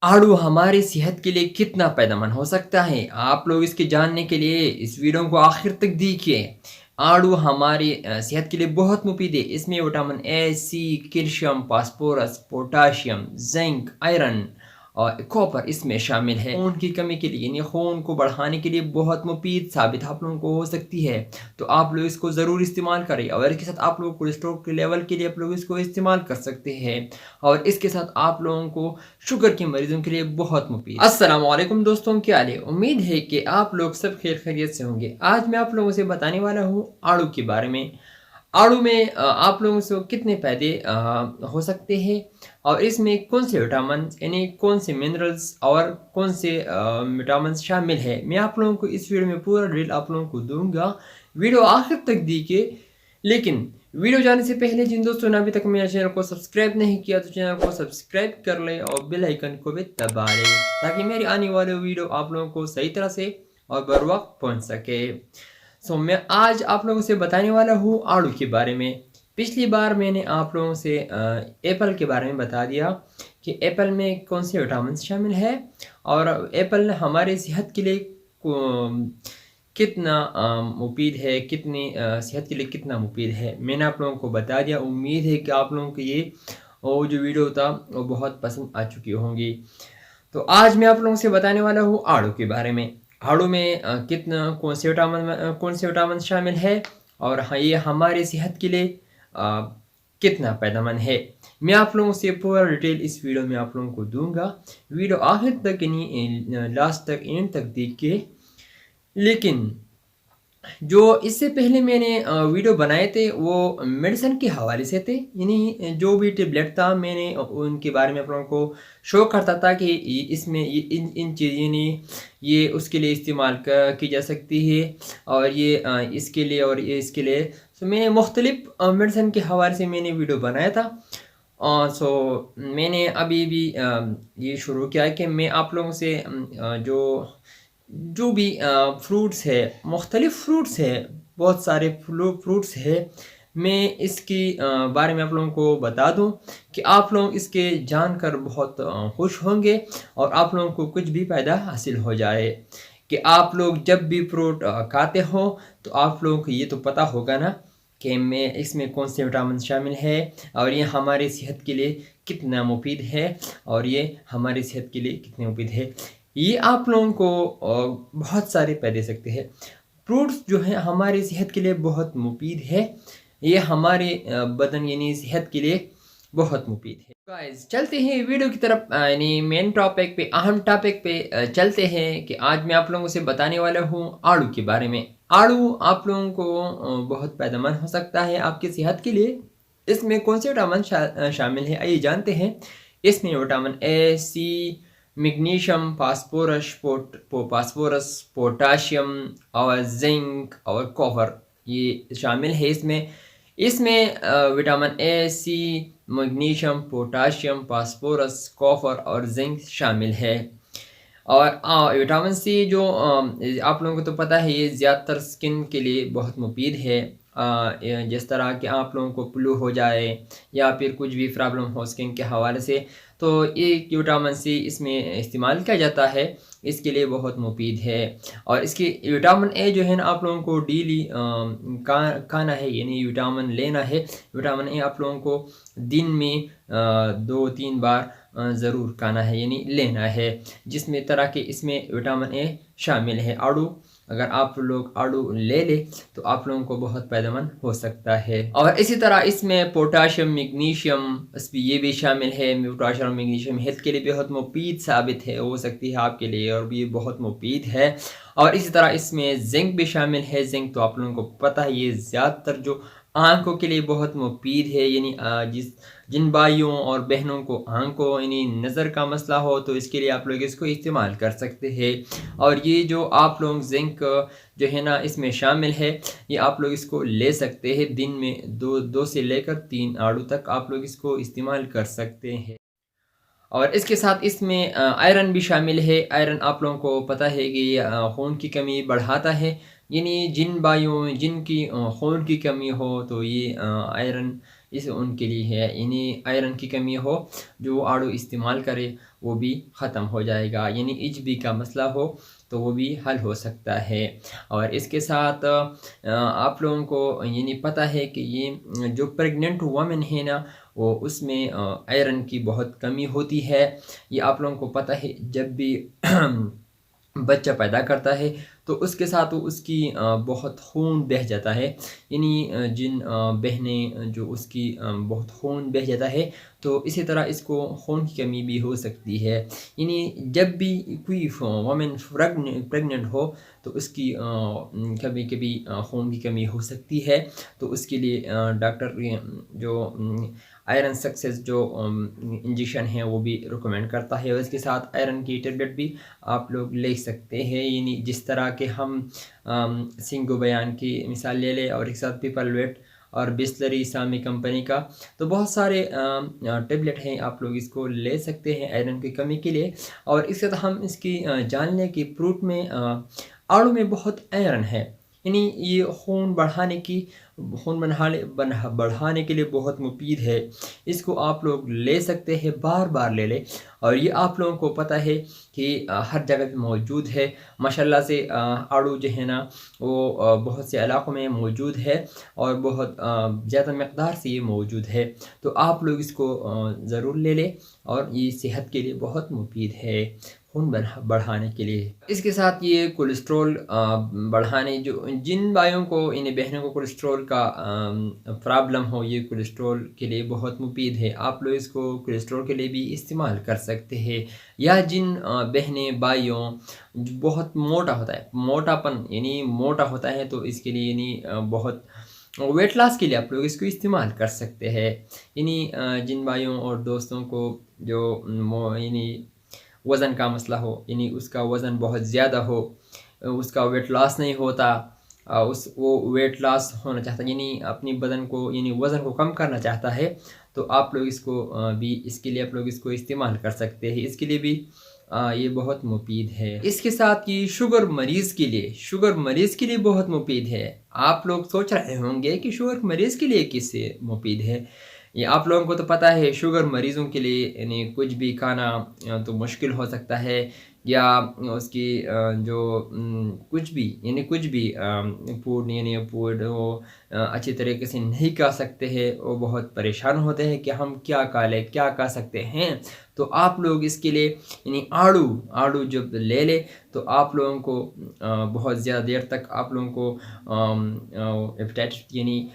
आड़ू हमारी सेहत के लिए कितना फ़ायदेमंद हो सकता है? आप लोग इसके जानने के लिए इस वीडियो को आखिर तक देखिए। आड़ू हमारी सेहत के लिए बहुत मुफीद है। इसमें vitamin A, C, calcium, phosphorus, potassium, zinc, iron और कॉपर इसमें शामिल है। खून की कमी के लिए यानी खून को बढ़ाने के लिए बहुत मुफीद साबित आप लोगों को हो सकती है। तो आप लोग इसको ज़रूर इस्तेमाल करें और इसके साथ आप लोग कोलेस्ट्रॉल के लेवल के लिए आप लोग इसको इस्तेमाल कर सकते हैं। और इसके साथ आप लोगों को शुगर के मरीजों के लिए बहुत मुफीद। अस्सलाम वालेकुम दोस्तों, क्या हाल है? उम्मीद है कि आप लोग सब खैर खैरियत से होंगे। आज मैं आप लोगों से बताने वाला हूँ आड़ू के बारे में। आड़ू में आप लोगों से कितने फायदे हो सकते हैं और इसमें कौन से विटामिन यानी कौन से मिनरल्स और कौन से विटामिन शामिल है, मैं आप लोगों को इस वीडियो में पूरा डिटेल आप लोगों को दूंगा। वीडियो आखिर तक देखिए। लेकिन वीडियो जाने से पहले जिन दोस्तों ने अभी तक मेरे चैनल को सब्सक्राइब नहीं किया तो चैनल को सब्सक्राइब कर लें और बेल आइकन को भी दबा लें ताकि मेरी आने वाली वीडियो आप लोगों को सही तरह से और बर वक्त पहुँच सके। मैं आज आप लोगों से बताने वाला हूँ आड़ू के बारे में। पिछली बार मैंने आप लोगों से एप्पल के बारे में बता दिया कि एप्पल में कौन से विटामिन शामिल है और एप्पल हमारे सेहत के लिए कितना मुफीद है, कितनी सेहत के लिए कितना मुफीद है, मैंने आप लोगों को बता दिया। उम्मीद है कि आप लोगों को ये वो जो वीडियो था वो बहुत पसंद आ चुकी होंगी। तो आज मैं आप लोगों से बताने वाला हूँ आड़ू के बारे में। आड़ू में कितना कौन से विटामिन शामिल है और हाँ ये हमारी सेहत के लिए कितना फ़ायदेमंद है, मैं आप लोगों से पूरा डिटेल इस वीडियो में आप लोगों को दूंगा। वीडियो आखिर तक यानी लास्ट तक एंड तक देख के। लेकिन जो इससे पहले मैंने वीडियो बनाए थे वो मेडिसिन के हवाले से थे, यानी जो भी टेबलेट था मैंने उनके बारे में आप लोगों को शो करता था कि इसमें ये इन चीज़ यानी ये उसके लिए इस्तेमाल की जा सकती है और ये इसके लिए और ये इसके लिए। सो मैंने मुख्तलिफ मेडिसिन के हवाले से मैंने वीडियो बनाया था। मैंने अभी भी ये शुरू किया कि मैं आप लोगों से जो भी फ्रूट्स है, मुख्तलिफ फ्रूट्स है, बहुत सारे फ्रूट्स है, मैं इसकी बारे में आप लोगों को बता दूं कि आप लोग इसके जानकर बहुत खुश होंगे और आप लोगों को कुछ भी फ़ायदा हासिल हो जाए। कि आप लोग जब भी फ्रूट खाते हो तो आप लोगों को ये तो पता होगा ना कि मैं इसमें कौन से विटामिन शामिल है और ये हमारी सेहत के लिए कितना मुफीद है और ये हमारी सेहत के लिए कितने मुफीद है। ये आप लोगों को बहुत सारे फायदे दे सकते हैं। फ्रूट्स जो है हमारी सेहत के लिए बहुत मुफीद है, ये हमारे बदन यानी सेहत के लिए बहुत मुफीद है। गाइस चलते हैं वीडियो की तरफ, यानी मेन टॉपिक पे, अहम टॉपिक पे चलते हैं कि आज मैं आप लोगों से बताने वाला हूँ आड़ू के बारे में। आड़ू आप लोगों को बहुत फायदेमंद हो सकता है आपकी सेहत के लिए। इसमें कौन से विटामिन शामिल है आइए जानते हैं। इसमें vitamin A, C, magnesium, phosphorus, potassium और जिंक और कॉपर ये शामिल है। इसमें vitamin A, C, magnesium, potassium, phosphorus, copper और जिंक शामिल है। और विटामिन सी जो आप लोगों को तो पता है ये ज़्यादातर स्किन के लिए बहुत मुफीद है। जिस तरह कि आप लोगों को फ्लू हो जाए या फिर कुछ भी प्रॉब्लम हो स्किन के हवाले से तो ये विटामिन सी इसमें इस्तेमाल किया जाता है, इसके लिए बहुत मुफीद है। और इसकी विटामिन ए जो है ना आप लोगों को डेली खाना है, यानी विटामिन लेना है। विटामिन ए आप लोगों को दिन में 2-3 बार ज़रूर खाना है यानी लेना है, जिसमें तरह के इसमें विटामिन ए शामिल है। आड़ू अगर आप लोग आड़ू ले ले तो आप लोगों को बहुत फ़ायदेमंद हो सकता है। और इसी तरह इसमें पोटाशियम, मैग्नीशियम इसमें ये भी शामिल है। पोटाशियम और मैग्नीशियम हेल्थ के लिए बहुत मुफीद साबित है हो सकती है आपके लिए और भी बहुत मुफीद है। और इसी तरह इसमें जिंक भी शामिल है। जिंक तो आप लोगों को पता है ये ज़्यादातर जो आँखों के लिए बहुत मुफीद है, यानी जिन भाइयों और बहनों को आँखों यानी नज़र का मसला हो तो इसके लिए आप लोग इसको इस्तेमाल कर सकते हैं। और ये जो आप लोग जिंक जो है ना इसमें शामिल है ये आप लोग इसको ले सकते हैं। दिन में दो से लेकर 3 आड़ू तक आप लोग इसको इस्तेमाल कर सकते हैं। और इसके साथ इसमें आयरन भी शामिल है। आयरन आप लोगों को पता है कि ये खून की कमी बढ़ाता है, यानी जिन भाइयों जिनकी खून की कमी हो तो ये आयरन اس ان کے لیے ہے، یعنی آئرن کی کمی ہو جو آڑو استعمال کرے وہ بھی ختم ہو جائے گا، یعنی ایچ بی کا مسئلہ ہو تو وہ بھی حل ہو سکتا ہے۔ اور اس کے ساتھ آپ لوگوں کو یعنی پتہ ہے کہ یہ جو پریگننٹ وومن ہے نا، وہ اس میں آئرن کی بہت کمی ہوتی ہے۔ یہ آپ لوگوں کو پتہ ہے جب بھی بچہ پیدا کرتا ہے تو اس کے ساتھ اس کی بہت خون بہہ جاتا ہے، یعنی جن بہنیں جو اس کی بہت خون بہہ جاتا ہے تو اسی طرح اس کو خون کی کمی بھی ہو سکتی ہے، یعنی جب بھی کوئی وومن پریگننٹ ہو تو اس کی کبھی کبھی خون کی کمی ہو سکتی ہے، تو اس کے لیے ڈاکٹر جو آئرن سکسیس جو انجیکشن ہے وہ بھی ریکمینڈ کرتا ہے، اور اس کے ساتھ آئرن کی ٹیبلٹ بھی آپ لوگ لے سکتے ہیں، یعنی جس طرح کہ ہم سنگو بیان کی مثال لے لیں اور ایک ساتھ پیپل ویٹ اور بسلری سامی کمپنی کا، تو بہت سارے ٹیبلٹ ہیں، آپ لوگ اس کو لے سکتے ہیں آئرن کی کمی کے لیے۔ اور اس کے ساتھ ہم اس کی جان لیں کہ فروٹ میں آڑو میں بہت آئرن ہے، یعنی یہ خون بڑھانے کے لیے بہت مفید ہے، اس کو آپ لوگ لے سکتے ہیں، بار بار لے لیں۔ اور یہ آپ لوگوں کو پتہ ہے کہ ہر جگہ پہ موجود ہے، ماشاءاللہ سے آڑو جو ہے نا وہ بہت سے علاقوں میں موجود ہے اور بہت زیادہ مقدار سے یہ موجود ہے، تو آپ لوگ اس کو ضرور لے لیں، اور یہ صحت کے لیے بہت مفید ہے خون بڑھانے کے لیے۔ اس کے ساتھ یہ کولیسٹرول بڑھانے، جو جن بھائیوں کو ان بہنوں کو کولیسٹرول کا پرابلم ہو، یہ کولیسٹرول کے لیے بہت مفید ہے، آپ لوگ اس کو کولیسٹرول کے لیے بھی استعمال کر سکتے ہیں۔ یا جن بہنیں بھائیوں جو بہت موٹا ہوتا ہے، موٹاپن یعنی موٹا ہوتا ہے، تو اس کے لیے یعنی بہت ویٹ لاس کے لیے آپ لوگ اس کو استعمال کر سکتے ہیں، یعنی جن بھائیوں اور دوستوں کو جو یعنی وزن کا مسئلہ ہو، یعنی اس کا وزن بہت زیادہ ہو، اس کا ویٹ لاس نہیں ہوتا، وہ ویٹ لاس ہونا چاہتا ہے، یعنی اپنی بدن کو یعنی وزن کو کم کرنا چاہتا ہے، تو آپ لوگ اس کو بھی اس کے لیے آپ لوگ اس کو استعمال کر سکتے ہیں، اس کے لیے بھی یہ بہت مفید ہے۔ اس کے ساتھ یہ شوگر مریض کے لیے بہت مفید ہے۔ آپ لوگ سوچ رہے ہوں گے کہ شوگر مریض کے لیے کس سے مفید ہے؟ یہ آپ لوگوں کو تو پتہ ہے شوگر مریضوں کے لیے یعنی کچھ بھی کھانا تو مشکل ہو سکتا ہے، یا اس کی جو کچھ بھی فوڈ وہ اچھی طریقے سے نہیں کھا سکتے ہیں، وہ بہت پریشان ہوتے ہیں کہ ہم کیا کھا لیں، کیا کھا سکتے ہیں، تو آپ لوگ اس کے لیے یعنی آڑو جب لے لے تو آپ لوگوں کو بہت زیادہ دیر تک آپ لوگوں کو یعنی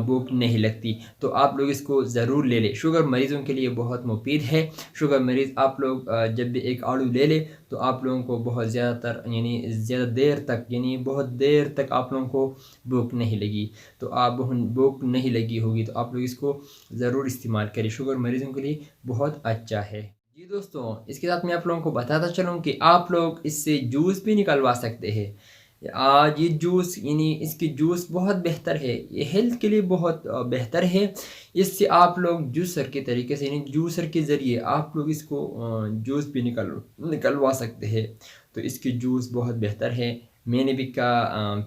بھوک نہیں لگتی، تو آپ لوگ اس کو ضرور لے لیں، شوگر مریضوں کے لیے بہت مفید ہے۔ شوگر مریض آپ لوگ جب بھی ایک آڑو لے لیں تو آپ لوگوں کو بہت زیادہ دیر تک آپ لوگوں کو بھوک نہیں لگی، تو آپ بھوک نہیں لگی ہوگی تو آپ لوگ اس کو ضرور استعمال کریں، شوگر مریضوں کے لیے بہت اچھا ہے۔ جی دوستوں، اس کے ساتھ میں آپ لوگوں کو بتاتا چلوں کہ آپ لوگ اس سے جوس بھی نکلوا سکتے ہیں۔ آج یہ جوس یعنی اس کی جوس بہت بہتر ہے، یہ ہیلتھ کے لیے بہت بہتر ہے، اس سے آپ لوگ جوسر کے طریقے سے یعنی جوسر کے ذریعے آپ لوگ اس کو جوس بھی نکلوا سکتے ہیں، تو اس کی جوس بہت بہتر ہے، میں نے بھی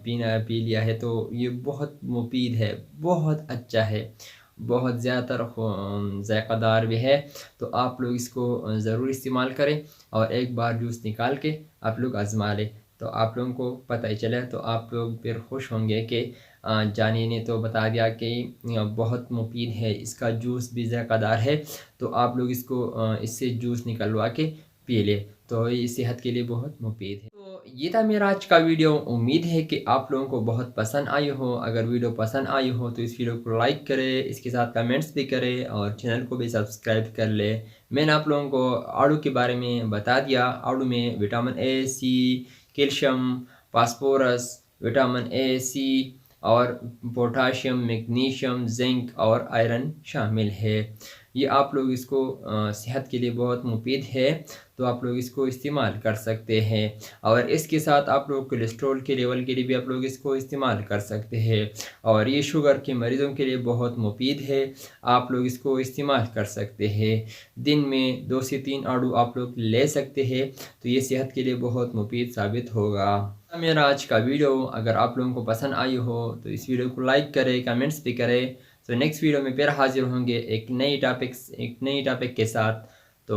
پی لیا ہے، تو یہ بہت مفید ہے، بہت اچھا ہے، بہت زیادہ تر ذائقہ دار بھی ہے، تو آپ لوگ اس کو ضرور استعمال کریں، اور ایک بار جوس نکال کے آپ لوگ آزما لیں تو آپ لوگوں کو پتہ ہی چلے، تو آپ لوگ پھر خوش ہوں گے کہ جانی نے تو بتا دیا کہ بہت مفید ہے، اس کا جوس بھی ذائقہ دار ہے، تو آپ لوگ اس کو اس سے جوس نکلوا کے پی لیں، تو یہ صحت کے لیے بہت مفید ہے۔ تو یہ تھا میرا آج کا ویڈیو، امید ہے کہ آپ لوگوں کو بہت پسند آئی ہو۔ اگر ویڈیو پسند آئی ہو تو اس ویڈیو کو لائک کرے، اس کے ساتھ کمنٹس بھی کرے، اور چینل کو بھی سبسکرائب کر لے۔ میں نے آپ لوگوں کو آڑو کے بارے میں بتا دیا، آڑو میں vitamin A, C, calcium, phosphorus, vitamin A, C اور پوٹاشیم، میگنیشیم، زنک اور آئرن شامل ہے۔ یہ آپ لوگ اس کو صحت کے لیے بہت مفید ہے، تو آپ لوگ اس کو استعمال کر سکتے ہیں، اور اس کے ساتھ آپ لوگ کولیسٹرول کے لیول کے لیے بھی آپ لوگ اس کو استعمال کر سکتے ہیں، اور یہ شوگر کے مریضوں کے لیے بہت مفید ہے، آپ لوگ اس کو استعمال کر سکتے ہیں، دن میں 2 سے 3 آڑو آپ لوگ لے سکتے ہیں، تو یہ صحت کے لیے بہت مفید ثابت ہوگا۔ میرا آج کا ویڈیو اگر آپ لوگوں کو پسند آئی ہو تو اس ویڈیو کو لائک کرے، کمنٹس بھی کرے، تو نیکسٹ ویڈیو میں پھر حاضر ہوں گے ایک نئی ٹاپک کے ساتھ. تو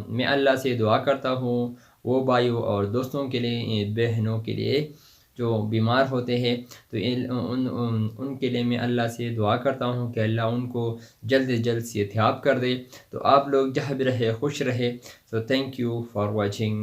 میں اللہ سے دعا کرتا ہوں وہ بھائیوں اور دوستوں کے لیے، بہنوں کے لیے جو بیمار ہوتے ہیں، تو ان کے لیے میں اللہ سے دعا کرتا ہوں کہ اللہ ان کو جلد از جلد صحت یاب کر دے. تو آپ لوگ جہاں بھی رہے خوش رہے. So thank you for watching.